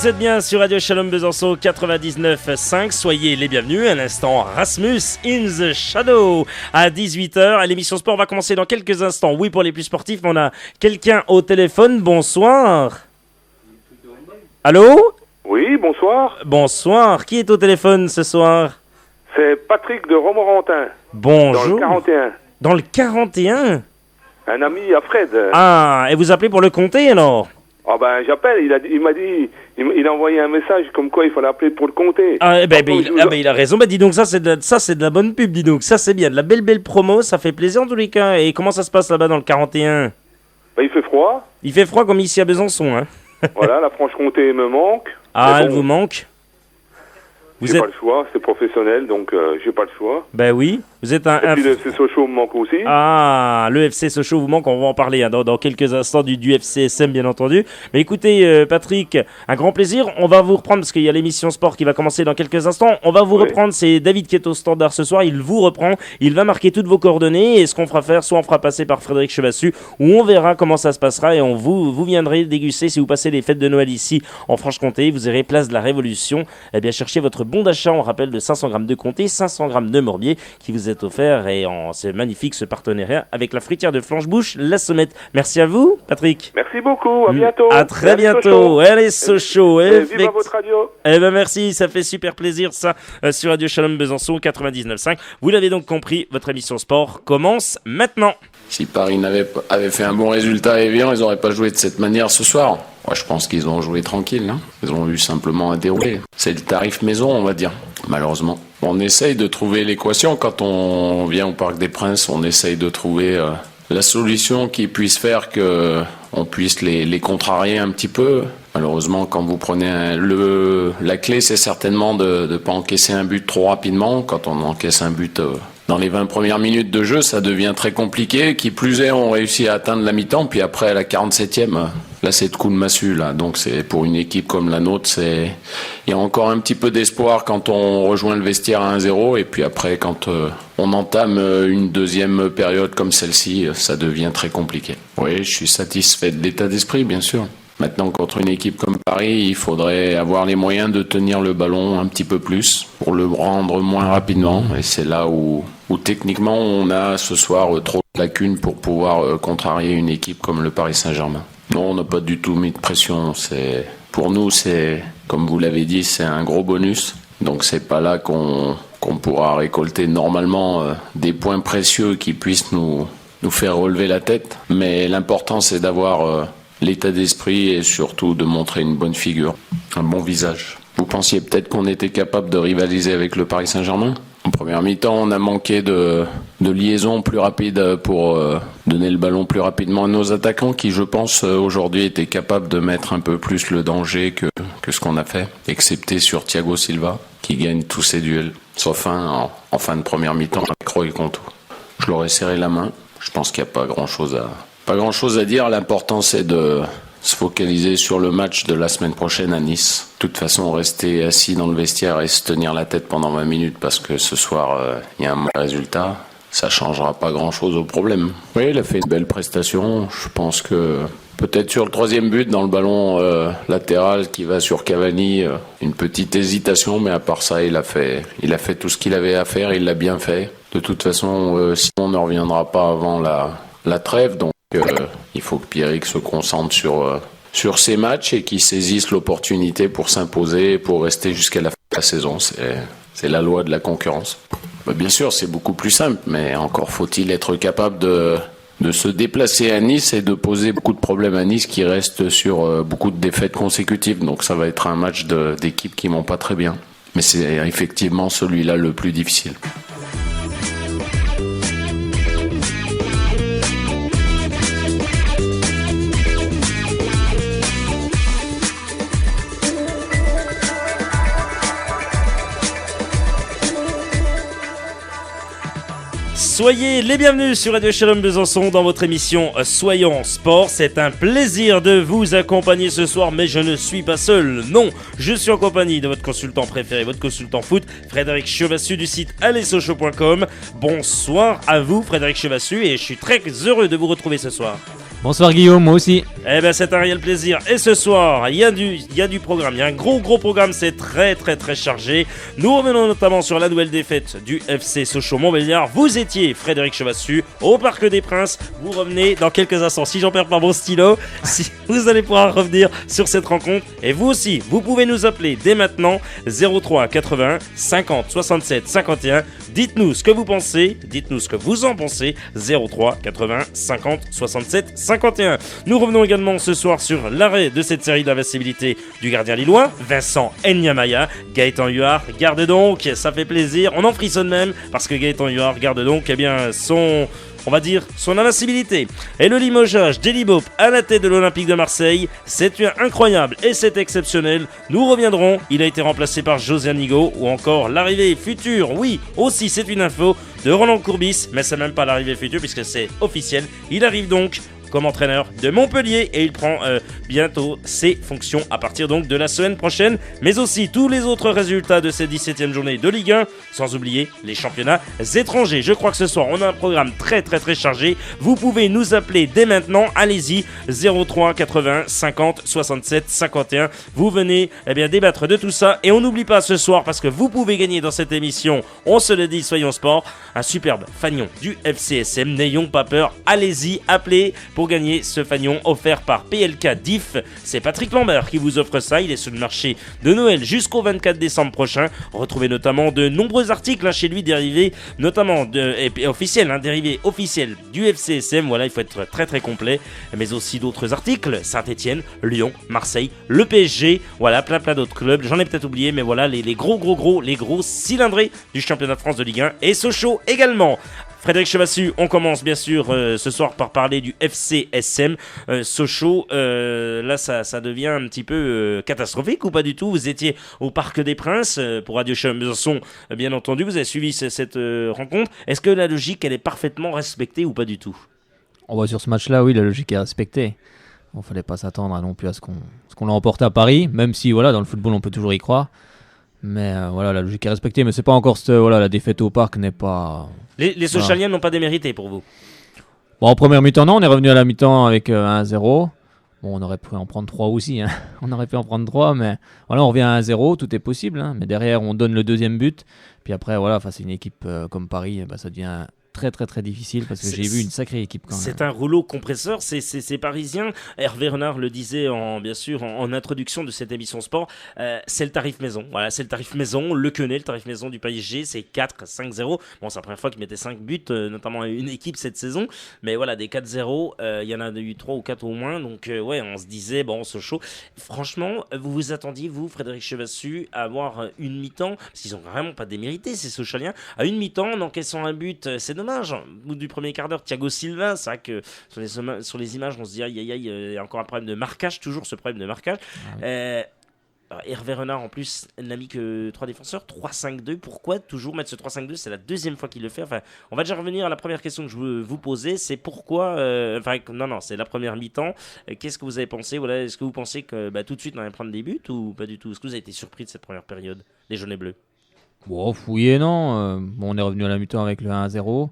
Vous êtes bien sur Radio Shalom Besançon 99.5, soyez les bienvenus. Un instant, Rasmus in the Shadow à 18h. L'émission sport va commencer dans quelques instants. Oui, pour les plus sportifs, on a quelqu'un au téléphone. Bonsoir. Allô? Oui, bonsoir. Bonsoir. Qui est au téléphone ce soir? C'est Patrick de Romorantin. Bonjour. Dans le 41. Dans le 41? Un ami à Fred. Ah, et vous appelez pour le compter alors? Ah ben j'appelle, il m'a dit, il a envoyé un message comme quoi il fallait appeler pour le compter. Il a raison. Bah dis donc, ça c'est de la bonne pub, dis donc. Ça c'est bien, de la belle promo, ça fait plaisir en tous les cas. Et comment ça se passe là-bas dans le 41? Ben, il fait froid. Il fait froid comme ici à Besançon, hein. Voilà, la Franche-Comté me manque. Ah, bon, elle vous manque? J'ai pas le choix, c'est professionnel, donc j'ai pas le choix. Ben oui, vous êtes un... Et puis le FC Sochaux me manque aussi. Ah, le FC Sochaux vous manque, on va en parler dans quelques instants du FCSM bien entendu. Mais écoutez Patrick, un grand plaisir, on va vous reprendre parce qu'il y a l'émission sport qui va commencer dans quelques instants. On va vous reprendre, c'est David qui est au standard ce soir, il vous reprend, il va marquer toutes vos coordonnées et ce qu'on fera faire, soit on fera passer par Frédéric Chevassu ou on verra comment ça se passera et vous viendrez déguster si vous passez les fêtes de Noël ici en Franche-Comté, vous irez place de la Révolution, eh bien chercher votre bon d'achat, on rappelle de 500 grammes de comté, 500 grammes de morbier qui vous est offert et c'est magnifique ce partenariat avec la fruitière de Flanche-Bouche, la Sommette. Merci à vous, Patrick. Merci beaucoup, à bientôt. À très bientôt. Allez, Sochaux. Vive à votre radio. Eh ben merci, ça fait super plaisir ça sur Radio Shalom Besançon 99.5. Vous l'avez donc compris, votre émission sport commence maintenant. Si Paris avait fait un bon résultat à Évian, ils n'auraient pas joué de cette manière ce soir. Moi, je pense qu'ils ont joué tranquille. Hein. Ils ont eu simplement à dérouler. C'est le tarif maison, on va dire, malheureusement. On essaye de trouver l'équation. Quand on vient au Parc des Princes, on essaye de trouver la solution qui puisse faire qu'on puisse les contrarier un petit peu. Malheureusement, quand vous prenez la clé, c'est certainement de ne pas encaisser un but trop rapidement. Quand on encaisse un but dans les 20 premières minutes de jeu, ça devient très compliqué. Qui plus est, on réussit à atteindre la mi-temps. Puis après, à la 47e, là, c'est de coup de massue. Là. Donc, c'est pour une équipe comme la nôtre, il y a encore un petit peu d'espoir quand on rejoint le vestiaire à 1-0. Et puis après, quand on entame une deuxième période comme celle-ci, ça devient très compliqué. Oui, je suis satisfait de l'état d'esprit, bien sûr. Maintenant, contre une équipe comme Paris, il faudrait avoir les moyens de tenir le ballon un petit peu plus pour le rendre moins rapidement. Et c'est là où techniquement, on a ce soir trop de lacunes pour pouvoir contrarier une équipe comme le Paris Saint-Germain. Non, on n'a pas du tout mis de pression. Pour nous, comme vous l'avez dit, c'est un gros bonus. Donc, c'est pas là qu'on pourra récolter normalement des points précieux qui puissent nous faire relever la tête. Mais l'important, c'est d'avoir l'état d'esprit et surtout de montrer une bonne figure, un bon visage. Vous pensiez peut-être qu'on était capable de rivaliser avec le Paris Saint-Germain ? En première mi-temps, on a manqué de liaison plus rapide pour donner le ballon plus rapidement à nos attaquants qui, je pense, aujourd'hui étaient capables de mettre un peu plus le danger que ce qu'on a fait, excepté sur Thiago Silva, qui gagne tous ses duels, sauf en fin de première mi-temps avec Roy Conto. Je leur ai serré la main. Je pense qu'il n'y a pas grand-chose à dire. L'important, c'est de se focaliser sur le match de la semaine prochaine à Nice. De toute façon, rester assis dans le vestiaire et se tenir la tête pendant 20 minutes parce que ce soir, il y a un mauvais résultat, ça ne changera pas grand-chose au problème. Oui, il a fait une belle prestation. Je pense que peut-être sur le troisième but, dans le ballon latéral qui va sur Cavani, une petite hésitation, mais à part ça, il a fait tout ce qu'il avait à faire, il l'a bien fait. De toute façon, sinon on ne reviendra pas avant la trêve, donc il faut que Pierrick se concentre sur ses matchs et qu'il saisisse l'opportunité pour s'imposer et pour rester jusqu'à la fin de la saison. C'est la loi de la concurrence. Bien sûr, c'est beaucoup plus simple, mais encore faut-il être capable de se déplacer à Nice et de poser beaucoup de problèmes à Nice qui restent sur beaucoup de défaites consécutives. Donc ça va être un match d'équipes qui vont pas très bien. Mais c'est effectivement celui-là le plus difficile. Soyez les bienvenus sur Radio Shalom Besançon dans votre émission Soyons Sport. C'est un plaisir de vous accompagner ce soir, mais je ne suis pas seul. Non, je suis en compagnie de votre consultant préféré, votre consultant foot, Frédéric Chevassu du site allezsochaux.com. Bonsoir à vous, Frédéric Chevassu, et je suis très heureux de vous retrouver ce soir. Bonsoir Guillaume, moi aussi. Eh ben c'est un réel plaisir. Et ce soir, il y a du programme. Il y a un gros programme, c'est très chargé. Nous revenons notamment sur la nouvelle défaite du FC Sochaux-Montbéliard. Vous étiez Frédéric Chevassu au Parc des Princes. Vous revenez dans quelques instants. Si j'en perds pas mon stylo, si vous allez pouvoir revenir sur cette rencontre. Et vous aussi, vous pouvez nous appeler dès maintenant 03 81 50 67 51. Dites-nous ce que vous pensez, dites-nous ce que vous en pensez. 03 80 50 67 51. Nous revenons également ce soir sur l'arrêt de cette série d'invincibilité du gardien lillois, Vincent Nyamaya. Gaëtan Huard garde donc, ça fait plaisir, on en frissonne même, parce que Gaëtan Huard garde donc son invincibilité. Et le limogeage d'Eli Boep à la tête de l'Olympique de Marseille, c'est incroyable et c'est exceptionnel. Nous reviendrons, il a été remplacé par Josiane Nigaud, ou encore l'arrivée future, oui, aussi c'est une info, de Roland Courbis, mais c'est même pas l'arrivée future puisque c'est officiel. Il arrive donc comme entraîneur de Montpellier et il prend bientôt ses fonctions à partir donc de la semaine prochaine, mais aussi tous les autres résultats de cette 17e journée de Ligue 1, sans oublier les championnats étrangers. Je crois que ce soir on a un programme très chargé. Vous pouvez nous appeler dès maintenant, allez-y, 03 80 50 67 51. Vous venez débattre de tout ça et on n'oublie pas ce soir, parce que vous pouvez gagner dans cette émission, on se le dit, soyons sport, un superbe fanion du FCSM. N'ayons pas peur, allez-y, appelez pour gagner ce fanion offert par PLK Diff. C'est Patrick Lambert qui vous offre ça. Il est sur le marché de Noël jusqu'au 24 décembre prochain. Retrouvez notamment de nombreux articles chez lui, dérivés notamment dérivés officiels du FCSM. Voilà, il faut être très complet, mais aussi d'autres articles, Saint-Etienne, Lyon, Marseille, le PSG, voilà, plein d'autres clubs. J'en ai peut-être oublié, mais voilà, les gros cylindrés du championnat de France de Ligue 1 et Sochaux également. Frédéric Chevassu, on commence bien sûr ce soir par parler du FCSM Sochaux. Là, ça devient un petit peu catastrophique ou pas du tout? Vous étiez au Parc des Princes pour Radio Besançon, bien entendu. Vous avez suivi cette rencontre. Est-ce que la logique, elle est parfaitement respectée ou pas du tout? On voit sur ce match-là, oui, la logique est respectée. Bon, fallait pas s'attendre non plus à ce qu'on l'a emporté à Paris, même si voilà, dans le football, on peut toujours y croire. Mais voilà, la logique est respectée, mais c'est pas encore la défaite au Parc n'est pas. Les Sochaliens n'ont pas démérité pour vous? Bon, en première mi-temps, non, on est revenu à la mi-temps avec 1-0. Bon, on aurait pu en prendre 3 aussi, hein. On aurait pu en prendre 3, mais voilà, on revient à 1-0, tout est possible, hein. Mais derrière, on donne le deuxième but. Puis après, voilà, face à une équipe comme Paris, ça devient très difficile, parce que j'ai vu une sacrée équipe quand même. C'est un rouleau compresseur, c'est parisien. Hervé Renard le disait bien sûr en introduction de cette émission sport, c'est le tarif maison. Voilà, c'est le tarif maison, le connaît, le tarif maison du PSG, c'est 4-5-0. Bon, c'est la première fois qu'il mettait 5 buts, notamment à une équipe cette saison, mais voilà, des 4-0, il y en a eu 3 ou 4 au moins, donc ouais, on se disait, bon, Sochaux. Franchement, vous vous attendiez, vous, Frédéric Chevassu, à avoir une mi-temps, parce qu'ils ont vraiment pas démérité, ces Sochaliens, à une mi-temps, en encaissant un but, c'est dommage. Au bout du premier quart d'heure, Thiago Silva, c'est vrai que sur les images, on se dit aïe, il y a encore un problème de marquage, toujours ce problème de marquage. Hervé Renard, en plus, n'a mis que 3 défenseurs, 3-5-2. Pourquoi toujours mettre ce 3-5-2? C'est la deuxième fois qu'il le fait. Enfin, on va déjà revenir à la première question que je veux vous poser. C'est pourquoi. C'est la première mi-temps. Qu'est-ce que vous avez pensé? Voilà, est-ce que vous pensez que tout de suite on allait prendre des buts ou pas du tout? Est-ce que vous avez été surpris de cette première période, les jaunes et bleus? Bon, oui et non. On est revenu à la mi-temps avec le 1-0.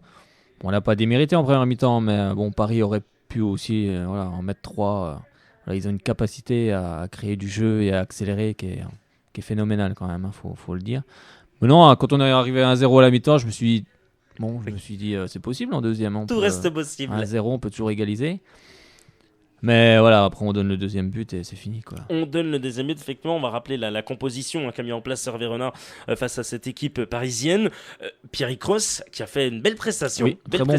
On n'a pas démérité en première mi-temps, mais bon, Paris aurait pu aussi en mettre 3. Ils ont une capacité à créer du jeu et à accélérer qui est phénoménale quand même, faut le dire. Mais non, quand on est arrivé à 1-0 à la mi-temps, je me suis dit c'est possible en deuxième. Tout reste possible. 1-0, on peut toujours égaliser. Mais voilà, après on donne le deuxième but et c'est fini, quoi. On donne le deuxième but, effectivement. On va rappeler la composition qu'a mis en place Hervé Renard face à cette équipe parisienne. Pierre Cross qui a fait une belle prestation. Oui, très bon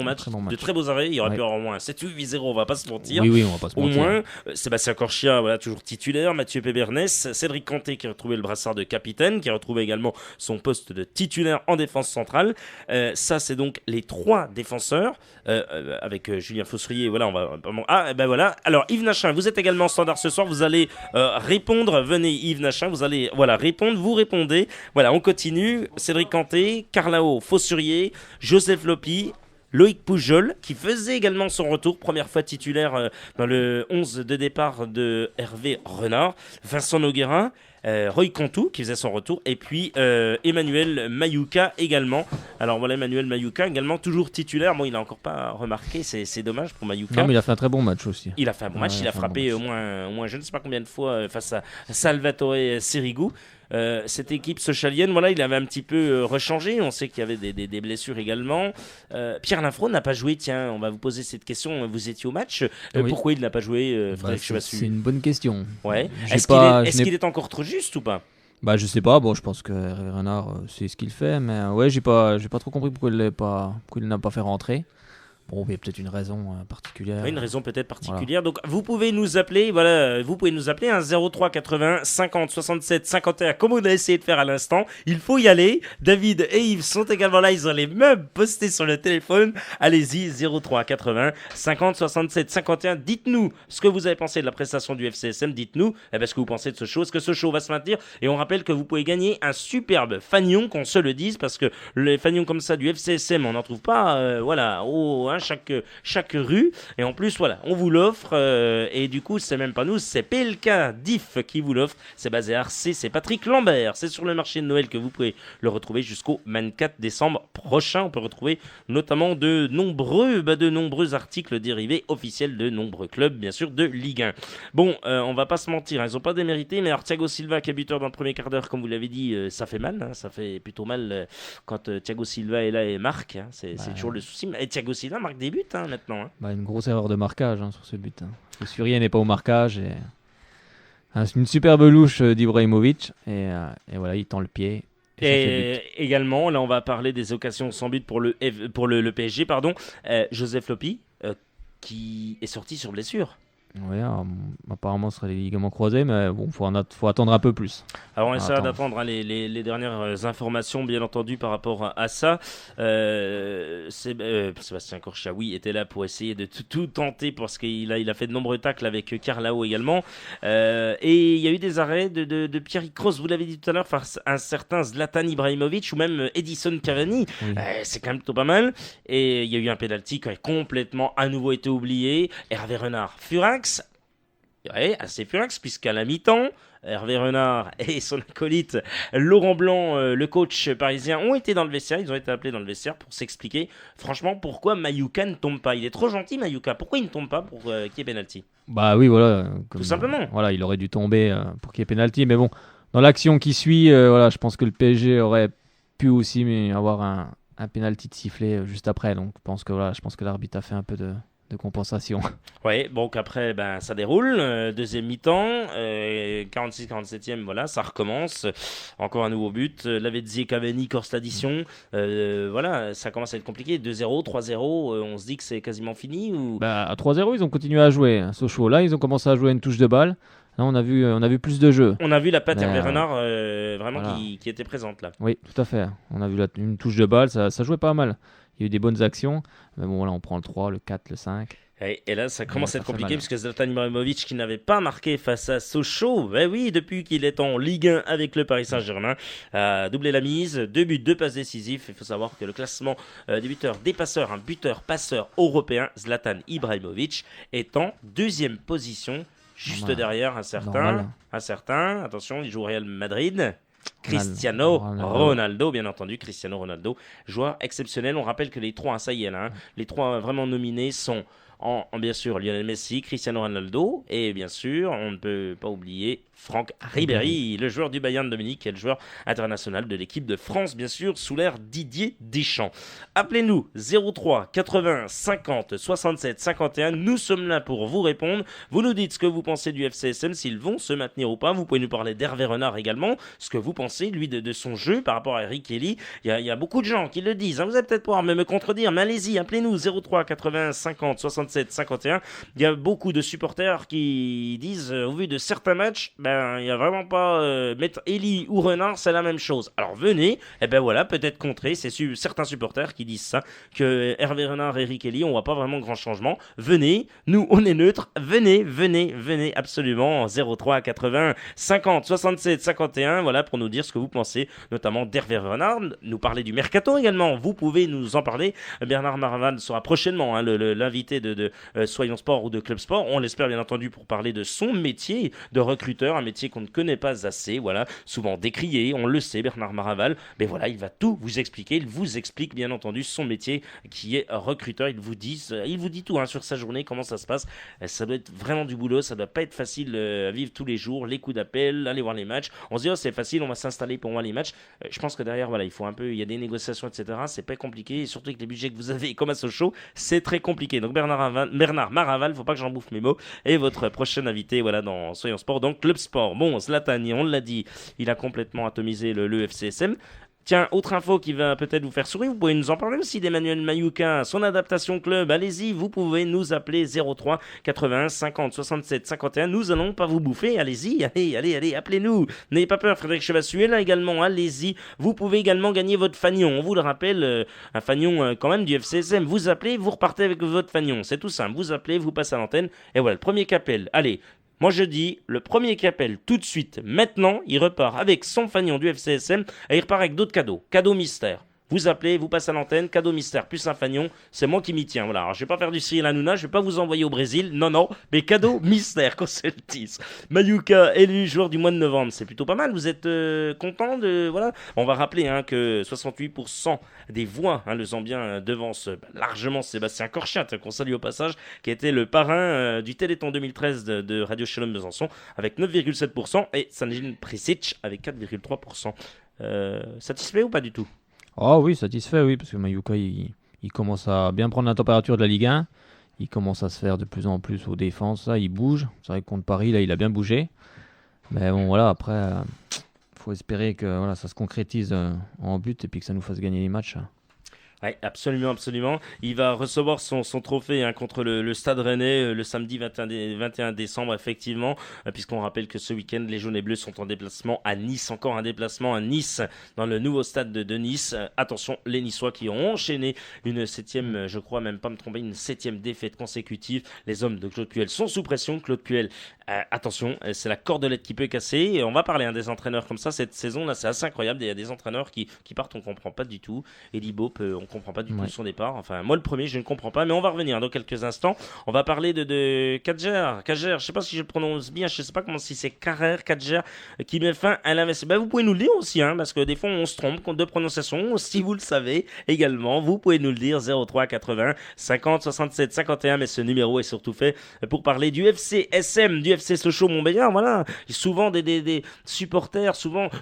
match, de très beaux arrêts. Il aurait pu avoir au moins 7-8-0, on va pas se mentir. Oui, on va pas se mentir. Au moins, Sébastien Corchia, voilà, toujours titulaire. Mathieu Pébernès, Cédric Kanté qui a retrouvé le brassard de capitaine, qui a retrouvé également son poste de titulaire en défense centrale. Ça, c'est donc les 3 défenseurs avec Julien Faussurier. Voilà, voilà. Alors Yves Nachin, vous êtes également standard ce soir. Vous allez répondre. Venez Yves Nachin, vous allez répondre. Vous répondez. Voilà, on continue. Cédric Kanté, Carlao Faussurier, Joseph Lopi, Loïc Poujol, qui faisait également son retour, première fois titulaire dans le 11 de départ de Hervé Renard, Vincent Noguerin, Roy Cantu qui faisait son retour et puis Emmanuel Mayuka également. Alors voilà, Emmanuel Mayuka également toujours titulaire. Bon, il a encore pas remarqué, c'est dommage pour Mayuka. Non, mais il a fait un très bon match aussi. Il a fait un bon match, il a frappé au moins je ne sais pas combien de fois face à Salvatore Sirigu. Cette équipe socialienne, voilà, il avait un petit peu rechangé. On sait qu'il y avait des blessures également. Pierre Linfro n'a pas joué. Tiens, on va vous poser cette question. Vous étiez au match. Oui. Pourquoi il n'a pas joué, Frédéric Chevassu? C'est une bonne question. Ouais. J'ai Est-ce qu'il est encore trop juste ou pas? Bah je sais pas, bon je pense que Hervé Renard c'est ce qu'il fait, mais ouais j'ai pas trop compris pourquoi il n'a pas fait rentrer. Bon, il y a peut-être une raison particulière. Oui, une raison peut-être particulière. Voilà. Donc, vous pouvez nous appeler, voilà, vous pouvez nous appeler, 03 80 50 67 51, comme on a essayé de faire à l'instant. Il faut y aller. David et Yves sont également là. Ils ont les meubles postés sur le téléphone. Allez-y, 03 80 50 67 51. Dites-nous ce que vous avez pensé de la prestation du FCSM. Dites-nous ce que vous pensez de ce show. Est-ce que ce show va se maintenir? Et on rappelle que vous pouvez gagner un superbe fanion, qu'on se le dise, parce que les fanions comme ça du FCSM, on n'en trouve pas, voilà, chaque rue, et en plus voilà, on vous l'offre, et du coup c'est même pas nous, c'est PLK Diff qui vous l'offre. C'est basé à Arcé, c'est Patrick Lambert, c'est sur le marché de Noël que vous pouvez le retrouver jusqu'au 24 décembre prochain. On peut retrouver notamment de nombreux articles dérivés officiels de nombreux clubs, bien sûr, de Ligue 1. Bon, on va pas se mentir, ils ont pas démérité, mais alors Thiago Silva qui est buteur dans le premier quart d'heure, comme vous l'avez dit, ça fait mal, hein, ça fait plutôt mal quand Thiago Silva est là et marque, hein, c'est toujours le souci. Et Thiago Silva marque des buts maintenant. Hein. Une grosse erreur de marquage sur ce but. Le Surier n'est pas au marquage. C'est une superbe louche d'Ibrahimovic. Et voilà, il tend le pied. Et également, là on va parler des occasions sans but pour le PSG. Joseph Lopi qui est sorti sur blessure. Oui, apparemment ce serait les ligaments croisés, mais bon, faut attendre un peu plus. Alors on essaiera d'attendre les dernières informations, bien entendu, par rapport à ça. Sébastien Corchaoui était là pour essayer de tout tenter, parce qu'il a fait de nombreux tacles avec Carlao également. Et il y a eu des arrêts de Pierre Kroos, vous l'avez dit tout à l'heure, face à un certain Zlatan Ibrahimovic ou même Edison Cavani. Oui. C'est quand même plutôt pas mal. Et il y a eu un penalty qui a complètement à nouveau été oublié. Hervé Renard, Furax. Ouais, assez Furax, puisqu'à la mi-temps, Hervé Renard et son acolyte Laurent Blanc, le coach parisien, ont été dans le vestiaire. Ils ont été appelés dans le vestiaire pour s'expliquer, franchement, pourquoi Mayuka ne tombe pas. Il est trop gentil, Mayuka. Pourquoi il ne tombe pas pour qu'il y ait pénalty? Bah oui, voilà. Tout simplement. Voilà, il aurait dû tomber pour qu'il y ait pénalty. Mais bon, dans l'action qui suit, voilà, je pense que le PSG aurait pu aussi avoir un pénalty de sifflet juste après. Donc je pense que l'arbitre a fait un peu de compensation. Oui, donc après, ça déroule. Deuxième mi-temps, 46-47e, voilà, ça recommence. Encore un nouveau but. Lavezzi et Cavani corsent l'addition. Voilà, ça commence à être compliqué. 2-0, 3-0, on se dit que c'est quasiment fini ou... À 3-0, ils ont continué à jouer. Sochaux, là, ils ont commencé à jouer une touche de balle. Là, on a vu plus de jeu. On a vu la patte Hervé Renard vraiment voilà. qui était présente là. Oui, tout à fait. On a vu une touche de balle, ça jouait pas mal. Il y a eu des bonnes actions. Mais bon, là, on prend le 3, le 4, le 5. Et là, ça commence à être compliqué puisque Zlatan Ibrahimovic, qui n'avait pas marqué face à Sochaux, oui, depuis qu'il est en Ligue 1 avec le Paris Saint-Germain, a doublé la mise, 2 buts, 2 passes décisives. Il faut savoir que le classement des buteurs, des passeurs, un buteur-passeur européen, Zlatan Ibrahimovic, est en 2e position, juste derrière un certain, attention, il joue au Real Madrid. Cristiano Ronaldo, bien entendu, Cristiano Ronaldo, joueur exceptionnel. On rappelle que les trois, ça y est là, les trois vraiment nominés sont bien sûr Lionel Messi, Cristiano Ronaldo et bien sûr, on ne peut pas oublier Franck Ribéry, le joueur du Bayern de Munich, qui est le joueur international de l'équipe de France, bien sûr, sous l'ère Didier Deschamps. Appelez-nous 03 80 50 67 51. Nous sommes là pour vous répondre. Vous nous dites ce que vous pensez du FCSM, s'ils vont se maintenir ou pas. Vous pouvez nous parler d'Hervé Renard également, ce que vous pensez, lui, de son jeu par rapport à Eric Kelly. Il y a beaucoup de gens qui le disent. Hein. Vous allez peut-être pouvoir me contredire, mais allez-y, appelez-nous 03 80 50 67 51. Il y a beaucoup de supporters qui disent, au vu de certains matchs, il n'y a vraiment pas mettre Eli ou Renard, c'est la même chose. Alors venez, voilà, peut-être contrer, c'est certains supporters qui disent ça, que Hervé Renard et Eric Eli, on voit pas vraiment grand changement. Venez, nous on est neutre, venez absolument, 03 80 50 67 51, voilà, pour nous dire ce que vous pensez, notamment d'Hervé Renard, nous parler du mercato également, vous pouvez nous en parler. Bernard Marvan sera prochainement l'invité de de Soyons Sport ou de Club Sport. On l'espère bien entendu pour parler de son métier de recruteur, un métier qu'on ne connaît pas assez, voilà, souvent décrié, on le sait, Bernard Maraval, mais voilà, il va tout vous expliquer, il vous explique bien entendu son métier qui est recruteur, il vous dit tout sur sa journée, comment ça se passe, ça doit être vraiment du boulot, ça doit pas être facile à vivre tous les jours, les coups d'appel, aller voir les matchs, on se dit c'est facile, on va s'installer pour voir les matchs, je pense que derrière voilà, il y a des négociations etc, c'est pas compliqué, et surtout avec les budgets que vous avez comme à Sochaux, c'est très compliqué, donc Bernard Maraval, faut pas que j'en bouffe mes mots, et votre prochain invité voilà dans Soyons Sport, donc Club Sport. Bon, Zlatan, on l'a dit, il a complètement atomisé le FCSM. Tiens, autre info qui va peut-être vous faire sourire, vous pouvez nous en parler aussi d'Emmanuel Mayuka, son adaptation club, allez-y, vous pouvez nous appeler 03 81 50 67 51, nous allons pas vous bouffer, allez-y, allez, appelez-nous, n'ayez pas peur, Frédéric Chevassu est là également, allez-y, vous pouvez également gagner votre fanion, on vous le rappelle, un fanion quand même du FCSM, vous appelez, vous repartez avec votre fanion, c'est tout simple, vous appelez, vous passez à l'antenne, et voilà, le premier qui appelle, allez, moi je dis, le premier qui appelle tout de suite, maintenant, il repart avec son fanion du FCSM et il repart avec d'autres cadeaux. Cadeaux mystères. Vous appelez, vous passez à l'antenne, cadeau mystère plus un fanion, c'est moi qui m'y tiens. Voilà, alors je vais pas faire du Cyril Hanouna, je vais pas vous envoyer au Brésil, non, mais cadeau mystère, qu'on se le dise. Mayuka, élu joueur du mois de novembre, c'est plutôt pas mal, vous êtes content de... Voilà, on va rappeler que 68% des voix, le Zambien devance largement Sébastien Corchia, qu'on salue au passage, qui était le parrain du Téléthon 2013 de Radio Shalom Besançon, avec 9,7%, et Sanjin Prisic avec 4,3%. Satisfait ou pas du tout ? Oh oui, satisfait, oui, parce que Mayuka, il commence à bien prendre la température de la Ligue 1. Il commence à se faire de plus en plus aux défenses, là, il bouge. C'est vrai que contre Paris, là, il a bien bougé. Mais bon, voilà, après, faut espérer que voilà, ça se concrétise en but et puis que ça nous fasse gagner les matchs. Oui, absolument. Il va recevoir son trophée contre le Stade Rennais le samedi 21 décembre, effectivement, puisqu'on rappelle que ce week-end, les Jaunes et Bleus sont en déplacement à Nice. Encore un déplacement à Nice, dans le nouveau stade de Nice. Attention, les Niçois qui ont enchaîné une septième, je crois même pas me tromper, une septième défaite consécutive. Les hommes de Claude Puel sont sous pression. Claude Puel, attention, c'est la cordelette qui peut casser. Et on va parler des entraîneurs comme ça. Cette saison-là, c'est assez incroyable. Il y a des entraîneurs qui partent, on comprend pas du tout. Elie Bope, on comprend pas du tout son départ. Enfin, moi le premier, je ne comprends pas, mais on va revenir dans quelques instants. On va parler de Kadjer, je sais pas si je le prononce bien, je sais pas comment, si c'est Kadjer qui met fin à l'investissement. Vous pouvez nous le dire aussi, parce que des fois on se trompe de prononciation. Si vous le savez également, vous pouvez nous le dire 03 80 50 67 51, mais ce numéro est surtout fait pour parler du FCSM, du FC Sochaux-Montbéliard. Voilà, souvent des supporters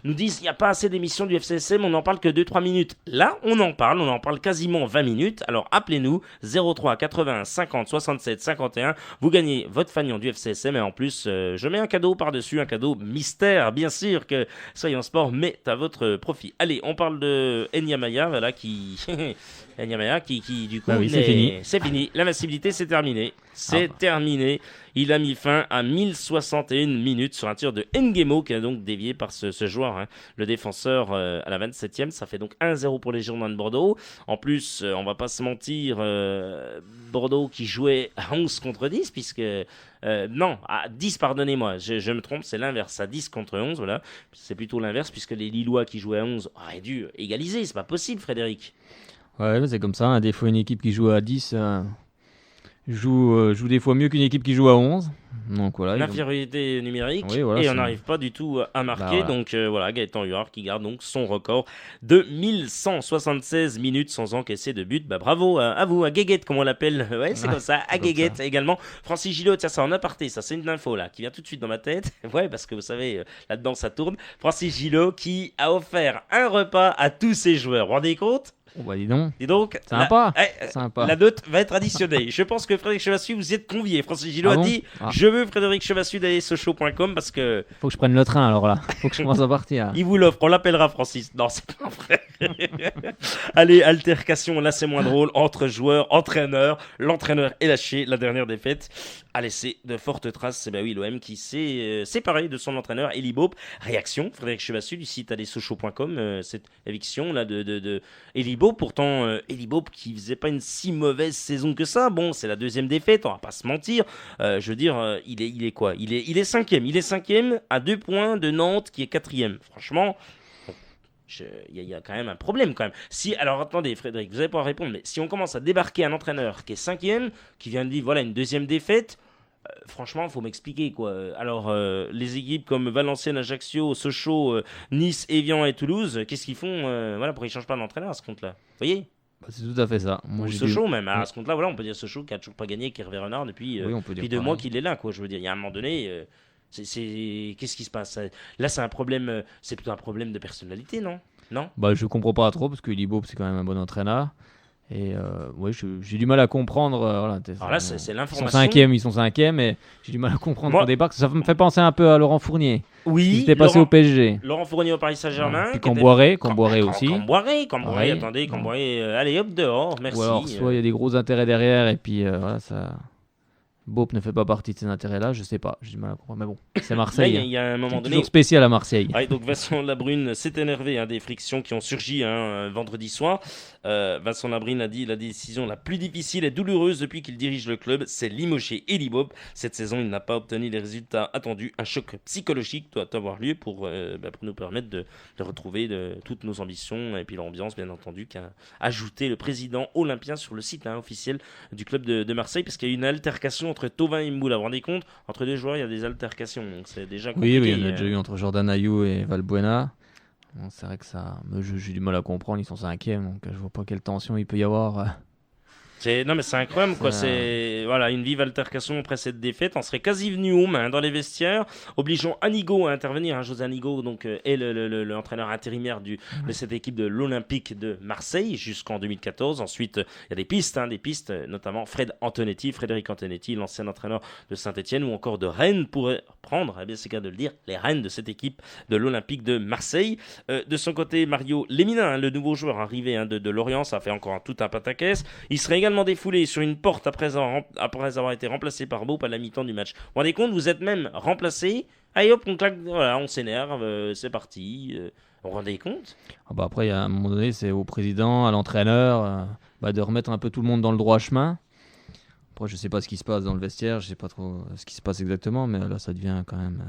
nous disent il n'y a pas assez d'émissions du FCSM, on n'en parle que 2-3 minutes. Là, on en parle quasiment 20 minutes. Alors appelez-nous 03 80 50 67 51. Vous gagnez votre fanion du FCSM et en plus je mets un cadeau par-dessus, un cadeau mystère, bien sûr que Soyons Sport met à votre profit. Allez, on parle de Enyamaya, voilà qui Enyamaya qui du coup c'est fini. L'invincibilité c'est terminé. Terminé. Il a mis fin à 1061 minutes sur un tir de Ngemo qui a donc dévié par ce joueur, le défenseur à la 27e. Ça fait donc 1-0 pour les Girondins de Bordeaux. En plus, on va pas se mentir, Bordeaux qui jouait à 11 contre 10, puisque... non, à 10, pardonnez-moi, je me trompe, c'est l'inverse, à 10 contre 11, voilà. C'est plutôt l'inverse, puisque les Lillois qui jouaient à 11 auraient dû égaliser, c'est pas possible, Frédéric. Ouais, c'est comme ça, des fois une équipe qui joue à 10... joue des fois mieux qu'une équipe qui joue à 11. Donc voilà, l'infériorité numérique, et on n'arrive pas du tout à marquer. Donc voilà, Gaëtan Huard qui garde donc son record de 1176 minutes sans encaisser de but. Bravo à vous, à Guéguette comme on l'appelle. Ouais, c'est comme ça, à Guéguette également. Francis Gillot, tiens, ça en aparté, ça c'est une info là qui vient tout de suite dans ma tête. Ouais, parce que vous savez, là-dedans ça tourne. Francis Gillot qui a offert un repas à tous ses joueurs. Vous vous rendez compte ? Oh bah dis donc, sympa. Sympa. La note va être additionnée. Je pense que Frédéric Chevassu, vous y êtes convié. Francis Gillot a dit je veux Frédéric Chevassu d'aller sochaux.com parce que... Faut que je prenne le train alors là. Faut que je commence à partir. Il vous l'offre, on l'appellera Francis. Non, c'est pas vrai. Allez, altercation, là c'est moins drôle. Entre joueurs, entraîneurs. L'entraîneur est lâché. La dernière défaite a laissé de fortes traces. C'est l'OM qui s'est séparé de son entraîneur Elie Bope. Réaction, Frédéric Chevassu du site allezsochaux.com. Cette éviction là de Elie Bope. Pourtant, Elie Bope qui faisait pas une si mauvaise saison que ça. Bon, c'est la deuxième défaite, on va pas se mentir. Je veux dire, il est quoi ? Il est cinquième. Il est cinquième à 2 points de Nantes qui est quatrième. Franchement, il y a quand même un problème quand même. Si, alors attendez Frédéric, vous allez pouvoir répondre, mais si on commence à débarquer un entraîneur qui est 5e, qui vient de dire voilà une deuxième défaite, franchement, il faut m'expliquer quoi. Alors, les équipes comme Valenciennes, Ajaccio, Sochaux, Nice, Evian et Toulouse, qu'est-ce qu'ils font voilà, pourquoi ils ne changent pas d'entraîneur à ce compte-là? Vous voyez? Bah, c'est tout à fait ça. Moi, Ou Sochaux même, à ce compte-là, voilà, on peut dire Sochaux qui a toujours pas gagné, qui est Hervé Renard depuis, Oui, on peut dire depuis 2 pareil. mois qu'il est là, quoi. Je veux dire, il y a un moment donné, qu'est-ce qui se passe? Là, c'est un problème, c'est plutôt un problème de personnalité, non? Non? Bah, je comprends pas trop parce que Libo, c'est quand même un bon entraîneur. Et ouais, j'ai du mal à comprendre. Voilà, Alors là, c'est ils l'information. ils sont cinquièmes, et j'ai du mal à comprendre Moi- au départ. Ça me fait penser un peu à Laurent Fournier. Il Oui, était passé au PSG. Laurent Fournier au Paris Saint-Germain. Puis qui était- Camboiré aussi. Camboiré, Pareil. attendez, Camboiré, allez hop, dehors, merci. Ou alors, soit il y a des gros intérêts derrière, et puis voilà, ça. Bob ne fait pas partie de ces intérêts-là, je sais pas, j'ai du mal à comprendre. Mais bon, c'est Là, Marseille. il y a un moment C'est donné. toujours spécial à Marseille. Ouais, donc Vincent Labrune s'est énervé des frictions qui ont surgi vendredi soir. Vincent Labrune a dit la décision la plus difficile et douloureuse depuis qu'il dirige le club, c'est limoger Elie Bob. Cette saison, il n'a pas obtenu les résultats attendus. Un choc psychologique doit avoir lieu pour nous permettre de retrouver toutes nos ambitions et puis l'ambiance, bien entendu, qu'a ajouté le président olympien sur le site officiel du club de Marseille, parce qu'il y a eu une altercation entre Thauvin et Moula. Vous vous rendez compte? Entre deux joueurs, il y a des altercations, donc c'est déjà compliqué. Oui, il y en a déjà eu entre Jordan Ayou et Valbuena. Bon, c'est vrai que ça, j'ai du mal à comprendre, ils sont cinquièmes, donc je vois pas quelle tension il peut y avoir. Non mais c'est incroyable quoi, Ça- c'est voilà, une vive altercation après cette défaite, on serait quasi venu aux mains dans les vestiaires, obligeant Anigo à intervenir, José Anigo donc est l'entraîneur intérimaire de cette équipe de l'Olympique de Marseille jusqu'en 2014. Ensuite, il y a des pistes, notamment Frédéric Antonetti, l'ancien entraîneur de Saint-Etienne ou encore de Rennes pourrait prendre, c'est le cas de le dire, les rênes de cette équipe de l'Olympique de Marseille. De son côté, Mario Lemina, le nouveau joueur arrivé de Lorient, ça fait encore tout un pataquès. Il serait également défoulé sur une porte après avoir été remplacé par Bope à la mi-temps du match. Vous vous rendez compte, vous êtes même remplacé. Allez hop, on claque, voilà, on s'énerve, c'est parti. Vous vous rendez compte? Ah bah après, il y a un moment donné, c'est au président, à l'entraîneur, de remettre un peu tout le monde dans le droit chemin. Après, je sais pas ce qui se passe dans le vestiaire, je sais pas trop ce qui se passe exactement, mais là, ça devient quand même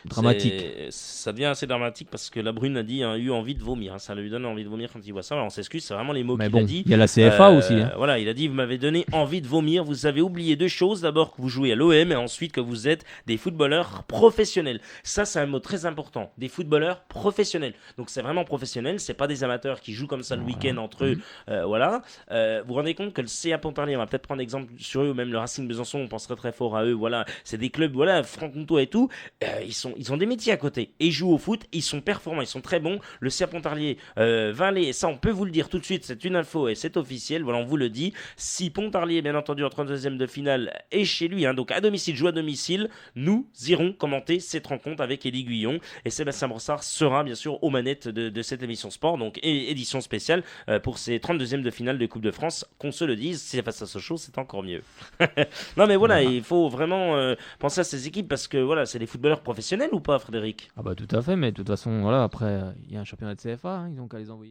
dramatique. Ça devient assez dramatique parce que Labrune a dit, a eu envie de vomir. Ça lui donne envie de vomir quand il voit ça. Alors, on s'excuse, c'est vraiment les mots Mais qu'il bon, a dit. il y a la CFA aussi. Hein. Voilà, il a dit, vous m'avez donné envie de vomir. Vous avez oublié 2 choses. D'abord que vous jouez à l'OM et ensuite que vous êtes des footballeurs professionnels. Ça, c'est un mot très important. Des footballeurs professionnels. Donc, c'est vraiment professionnel. C'est pas des amateurs qui jouent comme ça le week-end entre eux. Voilà. Vous vous rendez compte que le CA Pontarlier, on va peut-être prendre exemple sur eux, ou même le Racing Besançon, on penserait très fort à eux. Voilà. C'est des clubs, voilà, franc-comtois et tout. Ils ont des métiers à côté. Et ils jouent au foot, ils sont performants, ils sont très bons. Le CA Pontarlier va aller, ça on peut vous le dire tout de suite, c'est une info et c'est officiel, voilà on vous le dit. Si Pontarlier, bien entendu, en 32e de finale est chez lui, donc à domicile, joue à domicile, nous irons commenter cette rencontre avec Élie Guillon. Et Sébastien Brossard sera bien sûr aux manettes de cette émission sport, donc édition spéciale pour ces 32e de finale de Coupe de France. Qu'on se le dise, si c'est face à Sochaux, c'est encore mieux. Non mais voilà, il faut vraiment penser à ces équipes parce que voilà, c'est des footballeurs professionnels ou pas, Frédéric? Ah bah tout à fait, mais de toute façon, voilà, après, il y a un championnat de CFA, ils ont qu'à les envoyer.